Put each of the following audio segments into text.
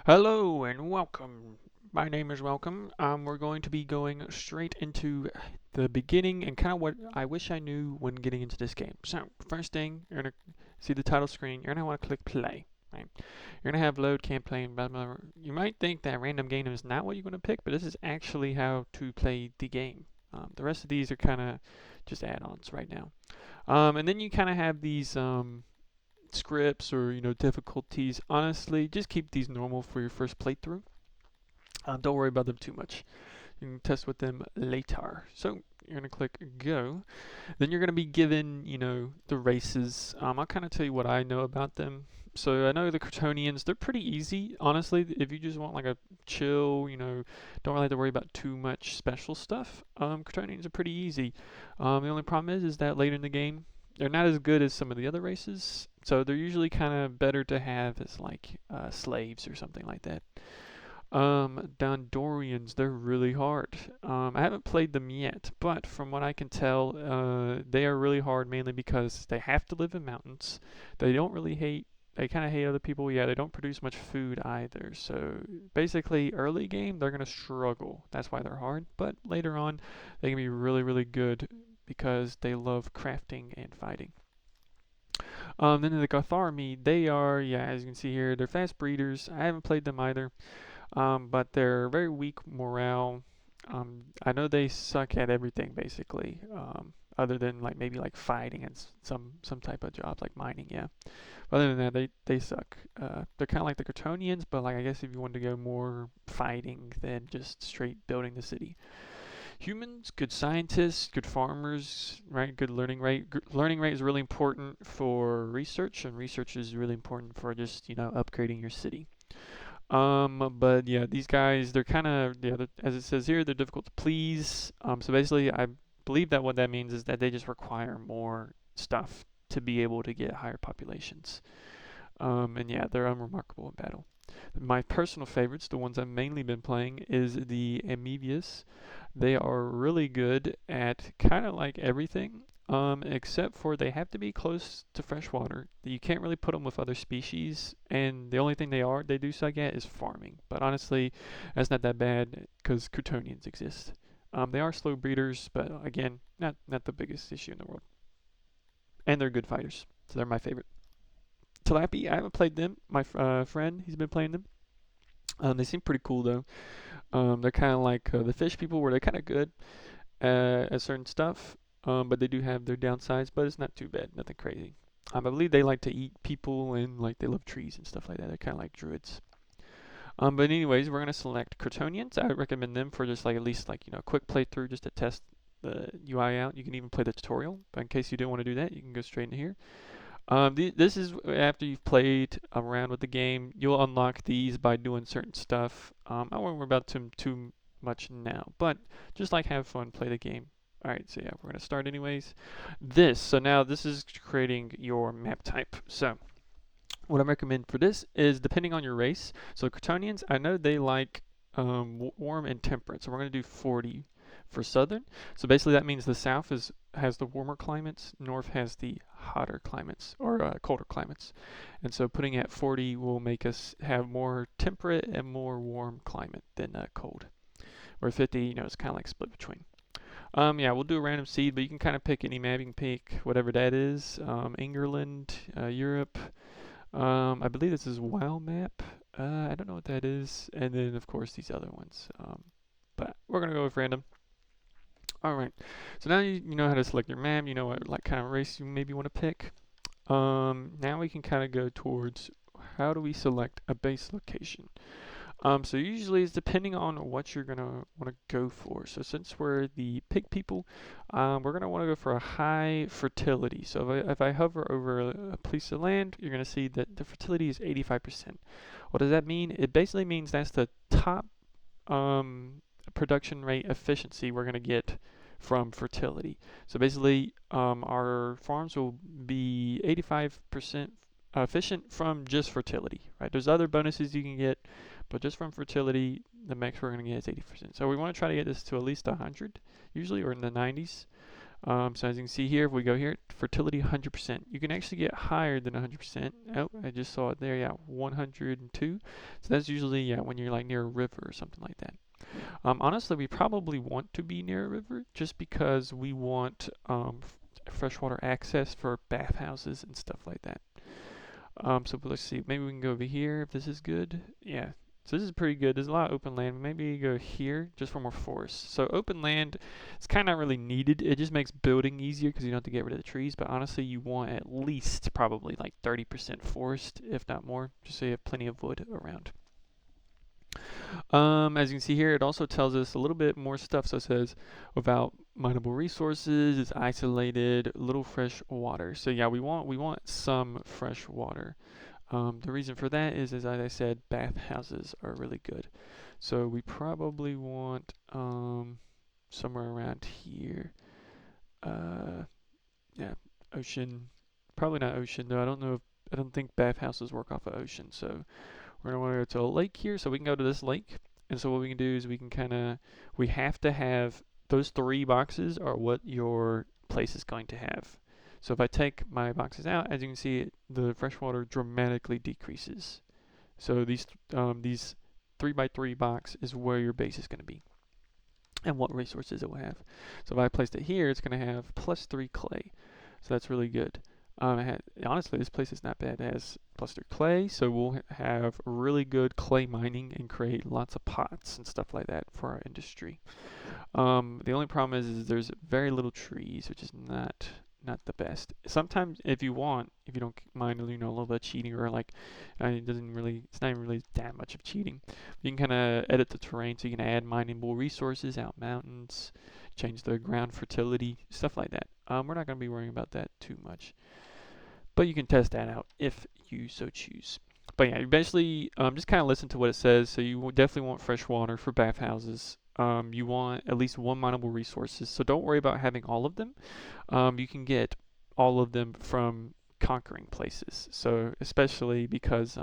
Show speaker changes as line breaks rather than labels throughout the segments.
Hello and welcome. My name is Welcome. We're going to be going straight into the beginning and kind of what I wish I knew when getting into this game. So, first thing, you're going to see the title screen. You're going to want to click play. Right? You're going to have load, campaign, blah, blah, blah. You might think that random game is not what you're going to pick, but this is actually how to play the game. The rest of these are kind of just add-ons right now. And then you kind of have these scripts or difficulties. Honestly, just keep these normal for your first playthrough. Don't worry about them too much. You can test with them later. So you're gonna click go. Then you're gonna be given the races. I'll kind of tell you what I know about them. So I know the Kryptonians, they're pretty easy, honestly. If you just want like a chill, don't really have to worry about too much special stuff. Kryptonians are pretty easy. The only problem is that later in the game, they're not as good as some of the other races. So they're usually kind of better to have as like slaves or something like that. Dondorians, they're really hard. I haven't played them yet, but from what I can tell, they are really hard mainly because they have to live in mountains. They don't really hate, they kind of hate other people. Yeah, they don't produce much food either. So basically, early game, they're going to struggle. That's why they're hard. But later on, they can be really, really good because they love crafting and fighting. Then the Gotharmi, they are, yeah, as you can see here, they're fast breeders. I haven't played them either, but they're very weak morale. I know they suck at everything basically, other than like maybe like fighting and some type of jobs like mining. Yeah, but other than that, they suck. They're kind of like the Kryptonians, but like I guess if you wanted to go more fighting than just straight building the city. Humans, good scientists, good farmers, right? Good learning rate. Learning rate is really important for research, and research is really important for just upgrading your city. But yeah, these guys, they're kind of, yeah, as it says here, they're difficult to please. So basically, I believe that what that means is that they just require more stuff to be able to get higher populations. And yeah, they're unremarkable in battle. My personal favorites, the ones I've mainly been playing, is the Amoebius. They are really good at kind of like everything, except for they have to be close to fresh water. You can't really put them with other species, and the only thing they do suck at is farming. But honestly, that's not that bad because Croutonians exist. They are slow breeders, but again, not the biggest issue in the world. And they're good fighters, so they're my favorite. Tilapia, I haven't played them. My friend, he's been playing them. They seem pretty cool though. They're kind of like the fish people, where they're kind of good at certain stuff, but they do have their downsides. But it's not too bad, nothing crazy. I believe they like to eat people and like they love trees and stuff like that. They're kind of like druids. But anyways, we're gonna select Kryptonians. I would recommend them for just like at least like a quick playthrough just to test the UI out. You can even play the tutorial, but in case you didn't want to do that, you can go straight into here. This is after you've played around with the game. You'll unlock these by doing certain stuff. I won't worry about them too much now, but just like have fun, play the game. Alright, so yeah, we're going to start anyways. So now this is creating your map type. So what I recommend for this is depending on your race. So Kryptonians, I know they like warm and temperate, so we're going to do 40 for southern. So basically that means the south has the warmer climates, north has the hotter climates or colder climates. And so putting at 40 will make us have more temperate and more warm climate than cold. Where 50, it's kind of like split between. Yeah, we'll do a random seed, but you can kind of pick any map. You can pick whatever that is. England, Europe. I believe this is Wild Map. I don't know what that is. And then, of course, these other ones. But we're going to go with random. All right. So now you know how to select your map. You know what like kind of race you maybe want to pick. Now we can kind of go towards how do we select a base location. So usually it's depending on what you're gonna want to go for. So since we're the pig people, we're gonna want to go for a high fertility. So if I hover over a piece of land, you're gonna see that the fertility is 85%. What does that mean? It basically means that's the top production rate efficiency we're gonna get from fertility. So basically, our farms will be 85% efficient from just fertility, right? There's other bonuses you can get, but just from fertility, the max we're going to get is 80%. So we want to try to get this to at least 100, usually, or in the 90s. So as you can see here, if we go here, fertility 100%. You can actually get higher than 100%. Oh, I just saw it there. Yeah, 102. So that's usually, yeah, when you're like near a river or something like that. Honestly, we probably want to be near a river just because we want freshwater access for bathhouses and stuff like that. So let's see. Maybe we can go over here if this is good. Yeah. So this is pretty good. There's a lot of open land. Maybe go here just for more forest. So open land, it's kind of not really needed. It just makes building easier because you don't have to get rid of the trees. But honestly, you want at least probably like 30% forest, if not more, just so you have plenty of wood around. As you can see here, it also tells us a little bit more stuff. So it says without mineable resources, it's isolated, little fresh water. So yeah, we want some fresh water. The reason for that is, as I said, bathhouses are really good. So we probably want somewhere around here. Yeah, ocean. Probably not ocean though. I don't know. I don't think bathhouses work off of ocean. So we're gonna want to go to a lake here. So we can go to this lake. And so what we can do is we can we have to have those 3 boxes are what your place is going to have. So if I take my boxes out, as you can see, the freshwater dramatically decreases. So these 3x3 box is where your base is going to be and what resources it will have. So if I placed it here, it's going to have +3 clay. So that's really good. Honestly, this place is not bad. It has +3 clay, so we'll have really good clay mining and create lots of pots and stuff like that for our industry. The only problem is there's very little trees, which is not the best. Sometimes if you don't mind, a little bit of cheating or like, it's not even really that much of cheating. You can kind of edit the terrain so you can add mineable resources out mountains, change the ground fertility, stuff like that. We're not going to be worrying about that too much, but you can test that out if you so choose. But yeah, eventually, just kind of listen to what it says. So you definitely want fresh water for bathhouses. You want at least 1 mineable resources. So don't worry about having all of them. You can get all of them from conquering places. So especially because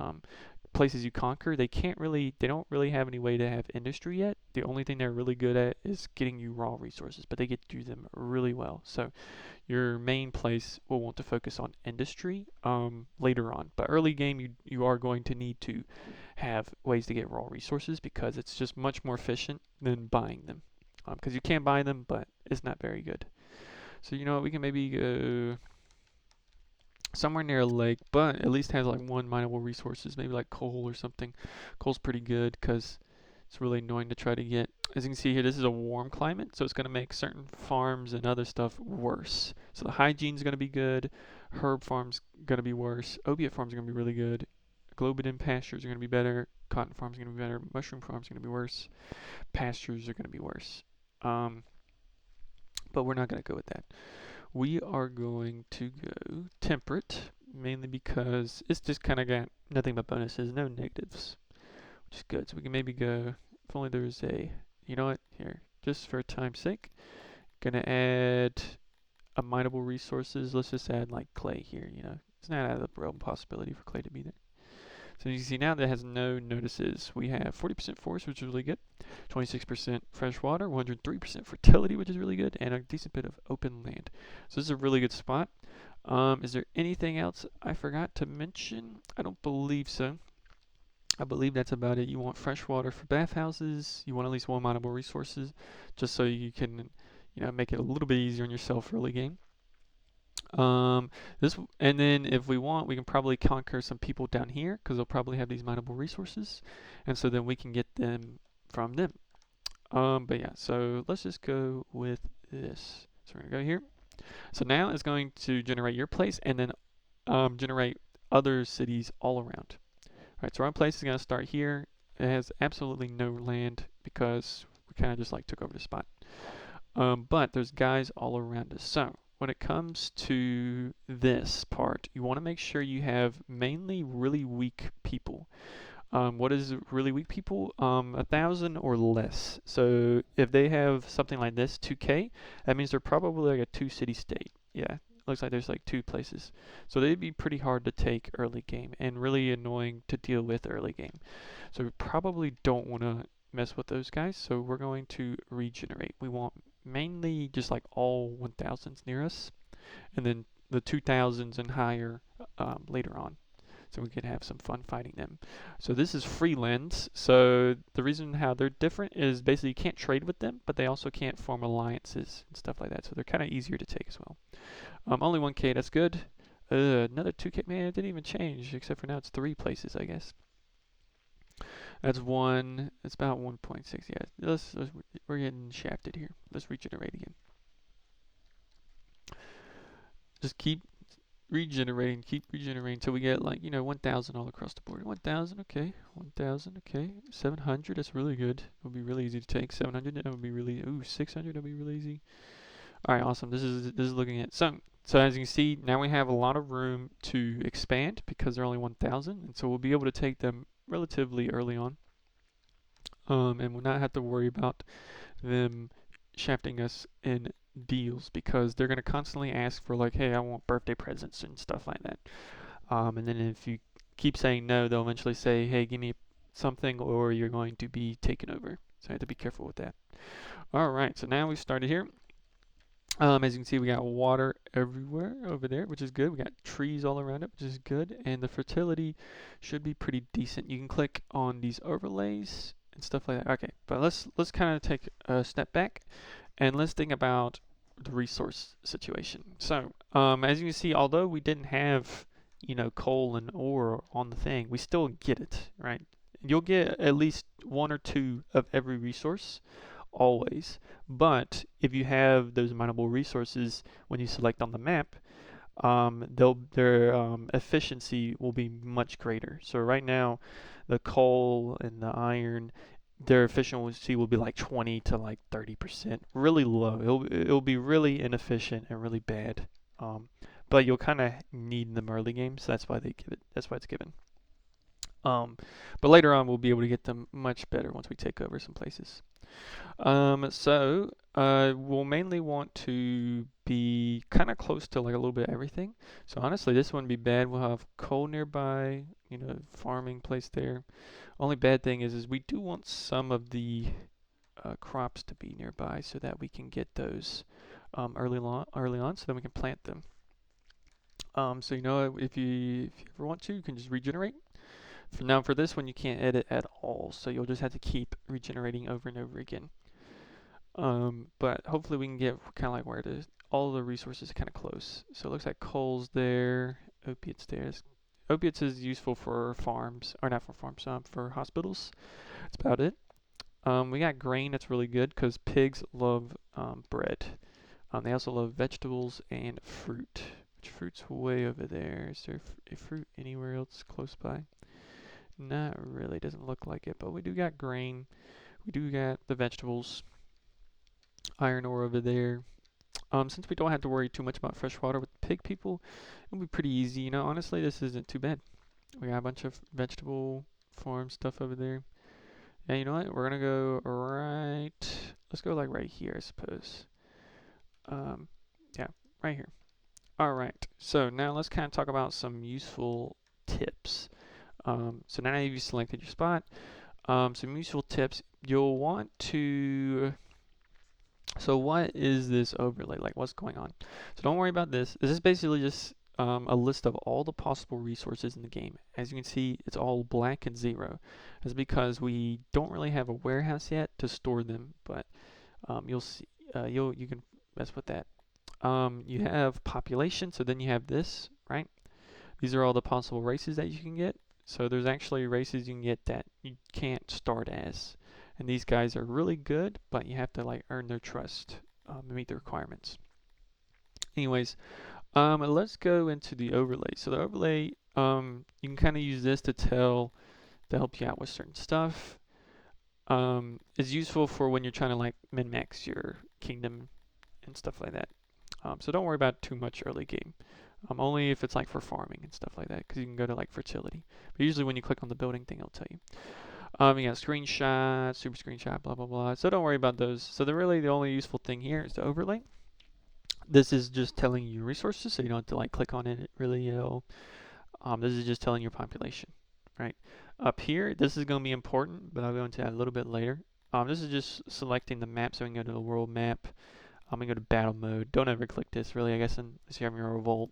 places you conquer, they don't really have any way to have industry yet. The only thing they're really good at is getting you raw resources, but they get to do them really well. So your main place will want to focus on industry later on. But early game, you are going to need to have ways to get raw resources because it's just much more efficient than buying them. Because you can buy them, but it's not very good. So you know what, we can maybe go somewhere near a lake, but at least has like 1 mineable resources, maybe like coal or something. Coal's pretty good because it's really annoying to try to get. As you can see here, this is a warm climate, so it's going to make certain farms and other stuff worse. So the hygiene's going to be good, herb farms going to be worse, opiate farms are going to be really good, globidin pastures are going to be better, cotton farms are going to be better, mushroom farms are going to be worse, pastures are going to be worse. But we're not going to go with that. We are going to go temperate, mainly because it's just kind of got nothing but bonuses, no negatives, which is good. So we can maybe go, if only there's you know what, here, just for time's sake, gonna add a mineable resources. Let's just add like clay here, It's not out of the realm possibility for clay to be there. So you see now that has no notices. We have 40% forest, which is really good, 26% fresh water, 103% fertility, which is really good, and a decent bit of open land. So this is a really good spot. Is there anything else I forgot to mention? I don't believe so. I believe that's about it. You want fresh water for bathhouses. You want at least 1 mineable resources, just so you can, make it a little bit easier on yourself early game. And then if we want, we can probably conquer some people down here because they'll probably have these mineable resources, and so then we can get them from them. But yeah, so let's just go with this. So we're gonna go here. So now it's going to generate your place and then generate other cities all around. All right, so our place is gonna start here. It has absolutely no land because we kind of just like took over the spot. But there's guys all around us. So when it comes to this part, you want to make sure you have mainly really weak people. What is really weak people? 1,000 or less. So if they have something like this, 2K, that means they're probably like a 2-city state. Yeah, looks like there's like 2 places. So they'd be pretty hard to take early game and really annoying to deal with early game. So we probably don't want to mess with those guys. So we're going to regenerate. We want mainly just like all 1000s near us, and then the 2000s and higher later on. So we could have some fun fighting them. So this is Freelands. So the reason how they're different is basically you can't trade with them, but they also can't form alliances and stuff like that. So they're kind of easier to take as well. Only 1K, that's good. Another 2K, man, it didn't even change, except for now it's 3 places, I guess. That's one. It's about 1.6. Yeah, we're getting shafted here. Let's regenerate again. Just keep regenerating till we get like 1000 all across the board. 1000, okay. 1000, okay. 700, that's really good. It would be really easy to take. 700, that would be really. Ooh, 600, that would be really easy. All right, awesome. This is looking at so as you can see, now we have a lot of room to expand because they're only 1000, and so we'll be able to take them relatively early on. And we'll not have to worry about them shafting us in deals because they're going to constantly ask for like, hey, I want birthday presents and stuff like that. And then if you keep saying no, they'll eventually say, hey, give me something or you're going to be taken over. So I have to be careful with that. All right, so now we've started here. As you can see, we got water everywhere over there, which is good. We got trees all around it, which is good. And the fertility should be pretty decent. You can click on these overlays and stuff like that. Okay, but let's kind of take a step back and let's think about the resource situation. So, as you can see, although we didn't have, coal and ore on the thing, we still get it, right? You'll get at least 1 or 2 of every resource, always. But if you have those mineable resources when you select on the map, their efficiency will be much greater. So right now, the coal and the iron, their efficiency will be like 20 to like 30%, really low. It'll be really inefficient and really bad. But you'll kind of need them early game, so that's why they give it. That's why it's given. But later on, we'll be able to get them much better once we take over some places. We'll mainly want to be kind of close to like a little bit of everything. So honestly, this wouldn't be bad. We'll have coal nearby, farming place there. Only bad thing is we do want some of the crops to be nearby so that we can get those early on, so then we can plant them. So if you ever want to, you can just regenerate. Now for this one, you can't edit at all, so you'll just have to keep regenerating over and over again. But hopefully we can get kind of like where all the resources kind of close. So it looks like coal's there, opiates there. Opiates is useful for farms, or not for farms, for hospitals. That's about it. We got grain, that's really good because pigs love bread. They also love vegetables and fruit. Which fruit's way over there? Is there a fruit anywhere else close by? Not really, doesn't look like it, but we do got grain. We do got the vegetables. Iron ore over there. Since we don't have to worry too much about fresh water with the pig people, it'll be pretty easy. Honestly, this isn't too bad. We got a bunch of vegetable farm stuff over there. Yeah, you know what? We're gonna go right. Let's go like right here, I suppose. Yeah, right here. All right. So now let's kind of talk about some useful tips. So now you've selected your spot. Some useful tips. You'll want to. So what is this overlay? Like, what's going on? So don't worry about this. This is basically just a list of all the possible resources in the game. As you can see, it's all black and 0. That's because we don't really have a warehouse yet to store them, but you'll see. You can mess with that. You have population, so then you have this, right? These are all the possible races that you can get. So there's actually races you can get that you can't start as. And these guys are really good, but you have to like earn their trust to meet the requirements. Anyways, let's go into the overlay. So the overlay, you can kind of use this to help you out with certain stuff. It's useful for when you're trying to like min-max your kingdom and stuff like that. So don't worry about it too much early game. Only if it's like for farming and stuff like that, because you can go to like fertility. But usually when you click on the building thing, it'll tell you. You got screenshot, super screenshot, blah, blah, blah. So don't worry about those. So the only useful thing here is the overlay. This is just telling you resources, so you don't have to like click on it really at all. This is just telling your population, right? Up here, this is going to be important, but I'll go into that a little bit later. This is just selecting the map, so we can go to the world map. I'm gonna go to battle mode. Don't ever click this really, I guess, unless you're having a revolt.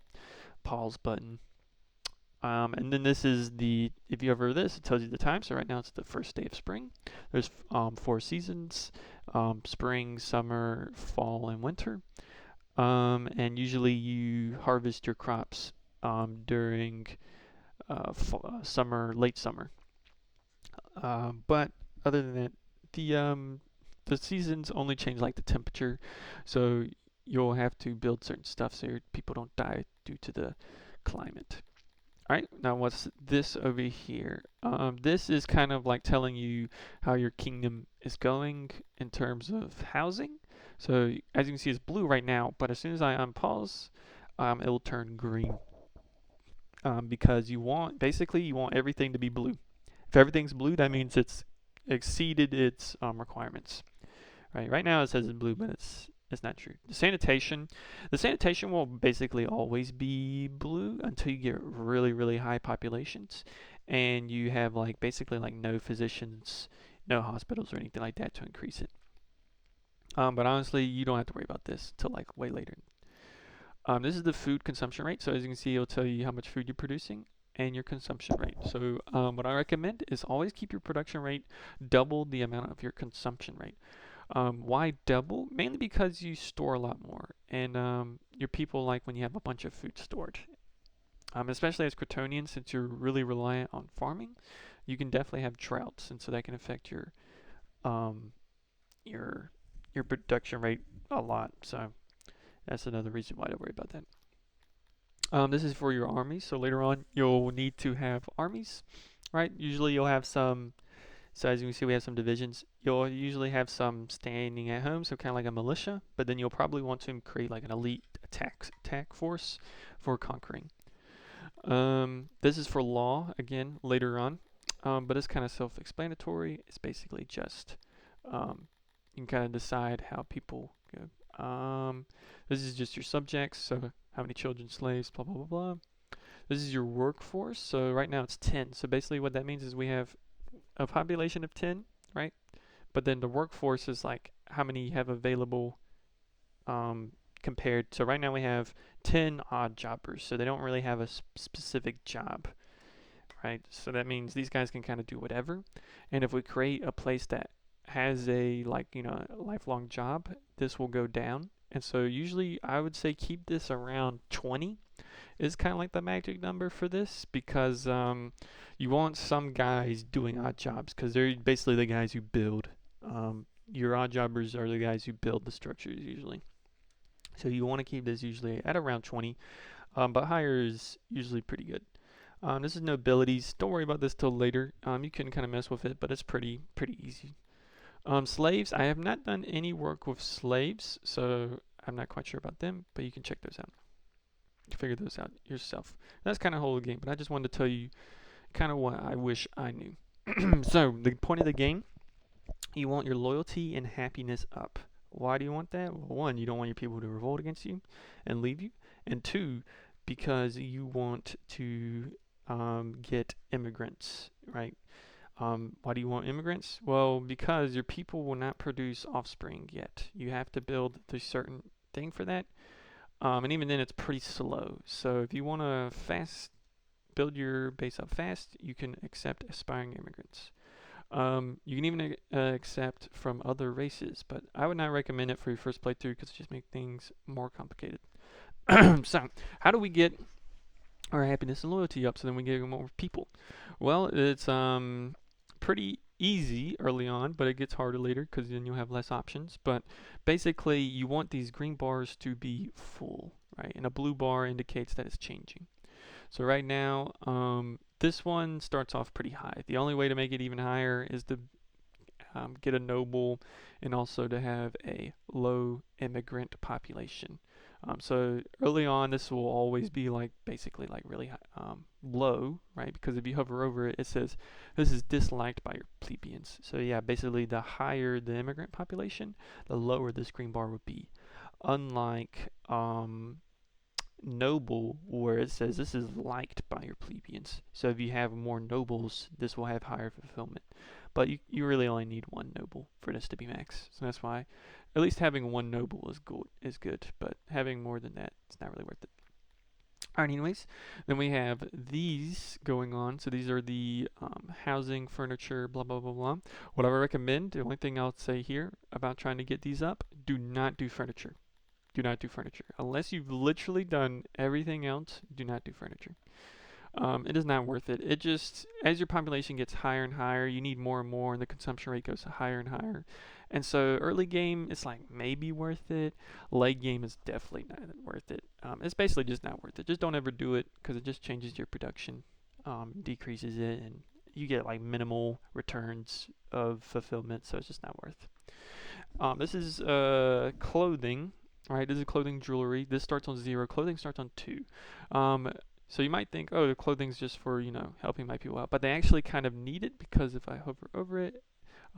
Pause button. And then this is if you hover this, it tells you the time. So right now it's the first day of spring. There's 4 seasons, spring, summer, fall, and winter. And usually you harvest your crops during summer, late summer. But other than that, the seasons only change like the temperature, so you'll have to build certain stuff so your people don't die due to the climate. Alright, now what's this over here? This is kind of like telling you how your kingdom is going in terms of housing. So as you can see, it's blue right now, but as soon as I unpause, it will turn green. Because basically you want everything to be blue. If everything's blue, that means it's exceeded its requirements. Right now it says it's blue, but it's not true. The sanitation will basically always be blue until you get really, really high populations, and you have basically no physicians, no hospitals or anything like that to increase it. But honestly, you don't have to worry about this till way later. This is the food consumption rate. So as you can see, it'll tell you how much food you're producing and your consumption rate. So what I recommend is always keep your production rate double the amount of your consumption rate. Why double? Mainly because you store a lot more, and your people like when you have a bunch of food stored. Especially as Crotonians, since you're really reliant on farming, you can definitely have droughts, and so that can affect um, your your production rate a lot. So that's another reason why to worry about that. This is for your armies. So later on, you'll need to have armies, right? Usually you'll have some. So as you can see, we have some divisions. You'll usually have some standing at home, so kind of like a militia. But then you'll probably want to create like an elite attack force for conquering. This is for law again later on, but it's kind of self-explanatory. It's basically just you can kind of decide how people go. This is just your subjects, so how many children, slaves, blah blah blah blah. This is your workforce. So right now it's 10. So basically what that means is we have a population of 10, right? But then the workforce is like how many you have available compared. So right now we have 10 odd jobbers, so they don't really have a specific job, right? So that means these guys can kind of do whatever. And if we create a place that has a lifelong job, this will go down. And so usually I would say keep this around 20 is kind of like the magic number for this, because you want some guys doing odd jobs because they're basically the guys who build. Your odd jobbers are the guys who build the structures usually. So you want to keep this usually at around 20, but higher is usually pretty good. This is nobilities. Don't worry about this till later. You can kind of mess with it, but it's pretty easy. Slaves. I have not done any work with slaves, so I'm not quite sure about them, but you can check those out. Figure those out yourself. That's kind of the whole game, but I just wanted to tell you kind of what I wish I knew. So the point of the game, you want your loyalty and happiness up. Why do you want that? Well, one, you don't want your people to revolt against you and leave you, and two, because you want to get immigrants, right? Why do you want immigrants? Well, because your people will not produce offspring yet. You have to build the certain thing for that. And even then, it's pretty slow. So if you want to build your base up fast, you can accept aspiring immigrants. You can even accept from other races, but I would not recommend it for your first playthrough because it just makes things more complicated. So, how do we get our happiness and loyalty up so then we get more people? Well, it's pretty easy early on, but it gets harder later because then you'll have less options. But basically, you want these green bars to be full, right? And a blue bar indicates that it's changing. So right now, this one starts off pretty high. The only way to make it even higher is to get a noble and also to have a low immigrant population. So early on, this will always be basically really low, right? Because if you hover over it, it says this is disliked by your plebeians. So yeah, basically the higher the immigrant population, the lower this green bar would be. Unlike noble, where it says this is liked by your plebeians. So if you have more nobles, this will have higher fulfillment. But you really only need one noble for this to be max. So that's why At least having one noble is good, but having more than that, it's not really worth it. Alright, anyways, then we have these going on. So these are the housing, furniture, blah, blah, blah, blah. What I would recommend, the only thing I'll say here about trying to get these up, do not do furniture. Do not do furniture. Unless you've literally done everything else, do not do furniture. It is not worth it. It just, as your population gets higher and higher, you need more and more, and the consumption rate goes higher and higher. And so early game, it's like maybe worth it. Late game is definitely not worth it. It's basically just not worth it. Just don't ever do it because it just changes your production, decreases it, and you get like minimal returns of fulfillment. So it's just not worth. This is clothing. Right, this is clothing jewelry. This starts on 0. Clothing starts on 2. So you might think, oh, the clothing's just for, helping my people out. But they actually kind of need it because if I hover over it,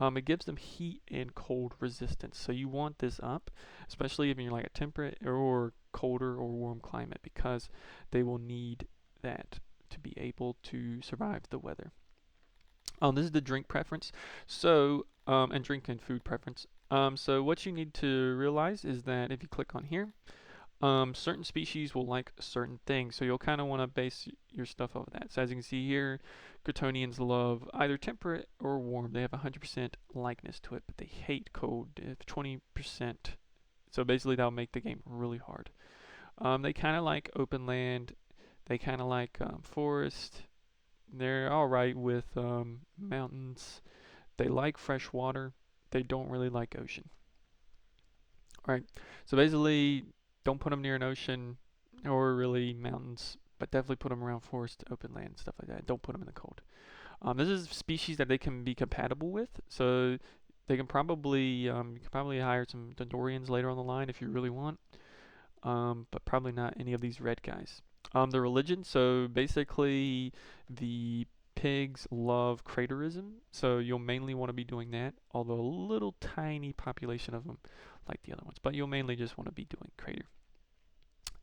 it gives them heat and cold resistance. So you want this up, especially if you're like a temperate or colder or warm climate, because they will need that to be able to survive the weather. This is the drink preference. So, and drink and food preference. So what you need to realize is that if you click on here, certain species will like certain things, so you'll kind of want to base your stuff off of that. So as you can see here, Gratonians love either temperate or warm. They have 100% likeness to it, but they hate cold. They have 20%. So basically that'll make the game really hard. They kind of like open land. They kind of like forest. They're alright with mountains. They like fresh water. They don't really like ocean. Alright, so basically don't put them near an ocean or really mountains, but definitely put them around forest, open land, stuff like that. Don't put them in the cold. This is species that they can be compatible with, so they can probably you can probably hire some Dendorians later on the line if you really want, but probably not any of these red guys. The religion, so basically the pigs love craterism, so you'll mainly want to be doing that, although a little tiny population of them like the other ones, but you'll mainly just want to be doing crater.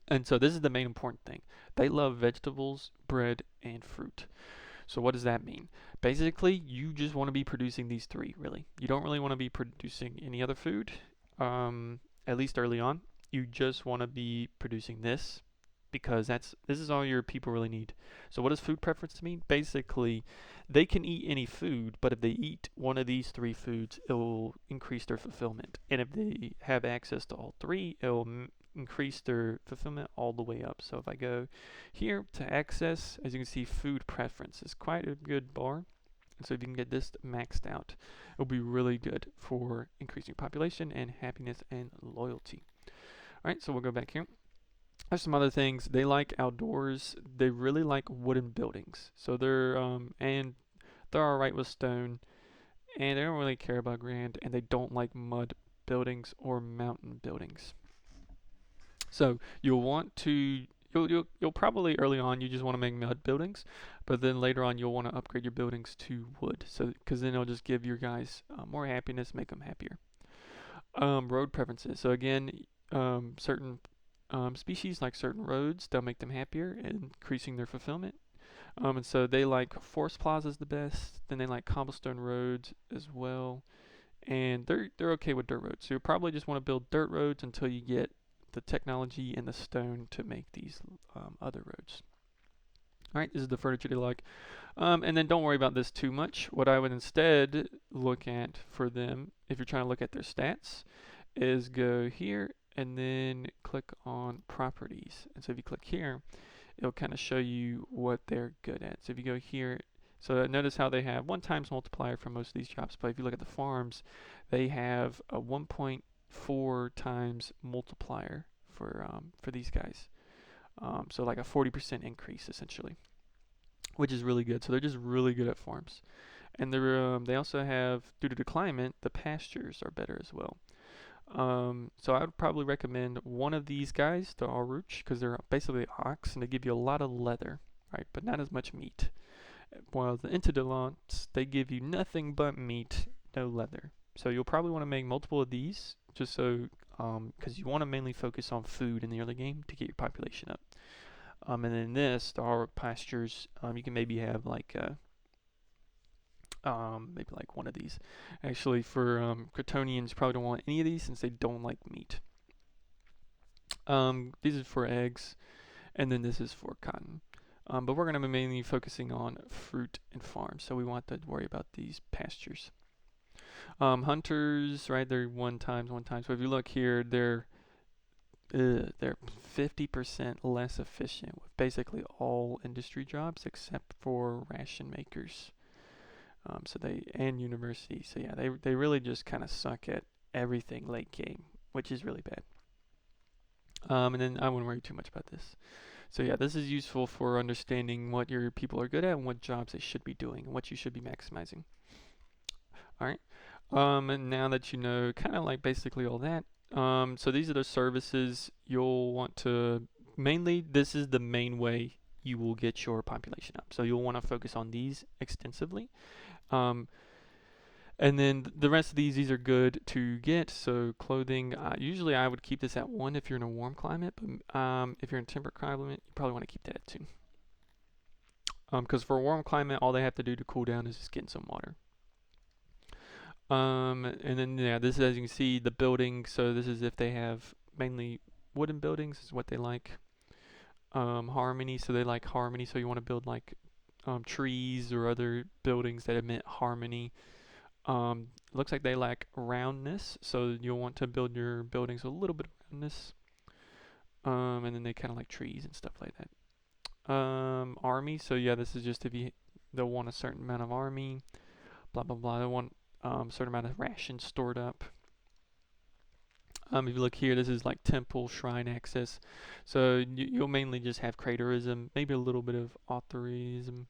And so this is the main important thing. They love vegetables, bread, and fruit. So what does that mean? Basically, you just want to be producing these three, really. You don't really want to be producing any other food, at least early on. You just want to be producing this because this is all your people really need. So what does food preference mean? Basically, they can eat any food, but if they eat one of these three foods, it will increase their fulfillment. And if they have access to all three, it will increase their fulfillment all the way up. So if I go here to access, as you can see, food preference is quite a good bar. And so if you can get this maxed out, it'll be really good for increasing population and happiness and loyalty. All right, so we'll go back here. There's some other things. They like outdoors. They really like wooden buildings. So they're alright with stone, and they don't really care about grand, and they don't like mud buildings or mountain buildings. So you'll probably early on you just want to make mud buildings, but then later on you'll want to upgrade your buildings to wood. So because then it'll just give your guys more happiness, make them happier. Road preferences. So again, certain species like certain roads, they'll make them happier, increasing their fulfillment. And so they like forest plazas the best. Then they like cobblestone roads as well, and they're okay with dirt roads. So you probably just want to build dirt roads until you get the technology and the stone to make these other roads. All right, this is the furniture they like. And then don't worry about this too much. What I would instead look at for them, if you're trying to look at their stats, is go here and then click on properties. And so if you click here, it'll kind of show you what they're good at. So if you go here, so notice how they have 1 times multiplier for most of these jobs, but if you look at the farms, they have a 1.4 times multiplier for these guys. So like a 40% increase essentially, which is really good. So they're just really good at farms. And they also have, due to the climate, the pastures are better as well. So I would probably recommend one of these guys, the Aruch, because they're basically ox and they give you a lot of leather, right, but not as much meat. While the Interdolants, they give you nothing but meat, no leather. So you'll probably want to make multiple of these, just so, because you want to mainly focus on food in the early game to get your population up. And then this, the Aruch pastures, you can maybe have like maybe like one of these. Actually, for Kryptonians, you probably don't want any of these since they don't like meat. These are for eggs, and then this is for cotton. But we're going to be mainly focusing on fruit and farms, so we want to worry about these pastures. Hunters, right? They're one times. So if you look here, they're 50% less efficient with basically all industry jobs except for ration makers. So they and universities. So yeah, they really just kind of suck at everything late game, which is really bad. And then I wouldn't worry too much about this. So yeah, this is useful for understanding what your people are good at and what jobs they should be doing and what you should be maximizing. All right. And now that you know kind of like basically all that, so these are the services you'll want to mainly. This is the main way you will get your population up. So you'll want to focus on these extensively. Um, and then the rest of these are good to get. So clothing, usually I would keep this at 1 if you're in a warm climate, but if you're in a temperate climate, you probably want to keep that at 2. Because for a warm climate, all they have to do to cool down is just get in some water. And then yeah, this is, as you can see, the building. So this is if they have mainly wooden buildings is what they like. Harmony, so they like harmony. So you want to build like trees or other buildings that emit harmony. Looks like they lack roundness, so you'll want to build your buildings with a little bit of roundness. And then they kind of like trees and stuff like that. Army, so yeah, this is just if they'll want a certain amount of army, blah blah blah. They want certain amount of rations stored up. If you look here, this is like temple shrine access. So you'll mainly just have craterism, maybe a little bit of authorism.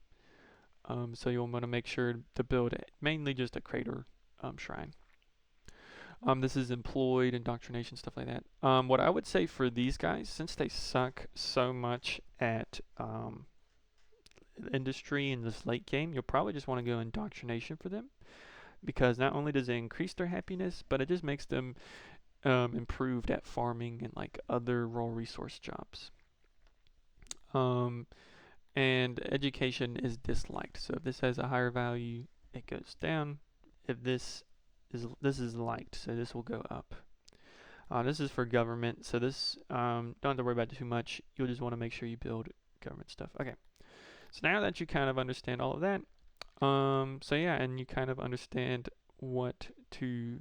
So you'll want to make sure to build mainly just a crater shrine. This is employed, indoctrination, stuff like that. What I would say for these guys, since they suck so much at industry in this late game, you'll probably just want to go indoctrination for them. Because not only does it increase their happiness, but it just makes them improved at farming and like other raw resource jobs. And education is disliked. So if this has a higher value, it goes down. If this is liked, so this will go up. This is for government, so this don't have to worry about it too much. You'll just want to make sure you build government stuff. Okay. So now that you kind of understand all of that, so yeah, and you kind of understand what to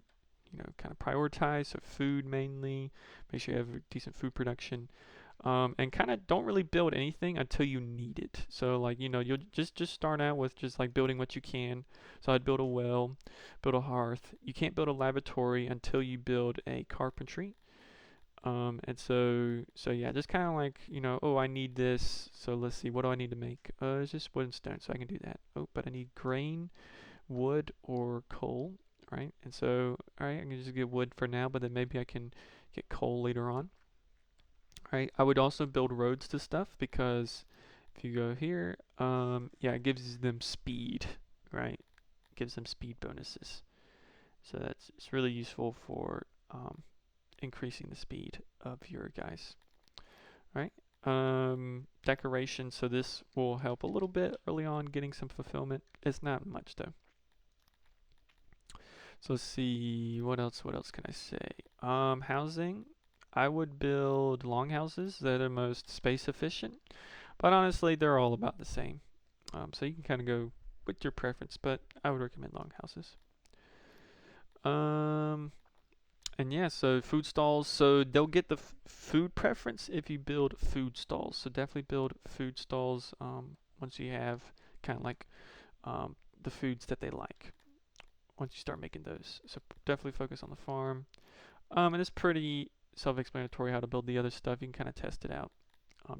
kind of prioritize. So food mainly, make sure you have decent food production. And kind of don't really build anything until you need it. So like you'll just start out with just like building what you can. So I'd build a well, build a hearth. You can't build a laboratory until you build a carpentry. And so yeah, just kind of like oh, I need this. So let's see, what do I need to make? It's just wood and stone, so I can do that. Oh, but I need grain, wood, or coal, right? And so all right, I can just get wood for now, but then maybe I can get coal later on. Right, I would also build roads to stuff because if you go here, yeah, it gives them speed, right? It gives them speed bonuses. So it's really useful for increasing the speed of your guys, right? Decoration, so this will help a little bit early on getting some fulfillment. It's not much though. So let's see, what else can I say? Housing. I would build longhouses. They're the most space efficient, but honestly, they're all about the same. So you can kind of go with your preference, but I would recommend longhouses. And yeah, so food stalls. So they'll get the food preference if you build food stalls. So definitely build food stalls once you have kind of like the foods that they like. Once you start making those, so definitely focus on the farm. And it's pretty self-explanatory how to build the other stuff. You can kind of test it out.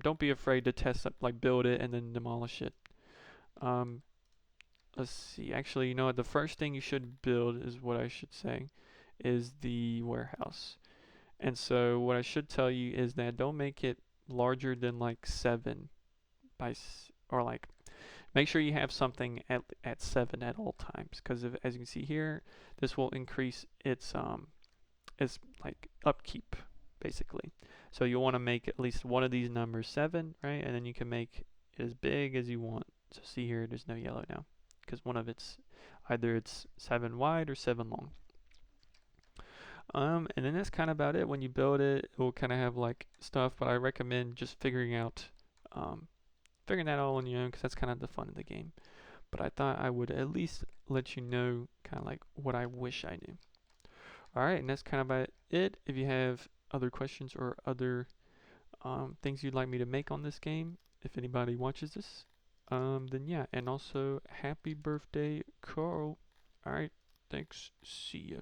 Don't be afraid to test up, like build it and then demolish it. Let's see. Actually, the first thing you should build is what I should say is the warehouse. And so what I should tell you is that don't make it larger than like 7 or like make sure you have something at 7 at all times, because as you can see here, this will increase its like upkeep basically. So you'll want to make at least one of these numbers 7, right? And then you can make it as big as you want. So see here, there's no yellow now. because one of it's either it's 7 wide or 7 long. And then that's kind of about it. When you build it, it will kind of have like stuff, but I recommend just figuring that all on your own, because that's kind of the fun of the game. But I thought I would at least let you know kind of like what I wish I knew. Alright, and that's kind of about it. If you have other questions or other things you'd like me to make on this game, if anybody watches this, then yeah. And also, happy birthday, Carl. Alright, thanks. See ya.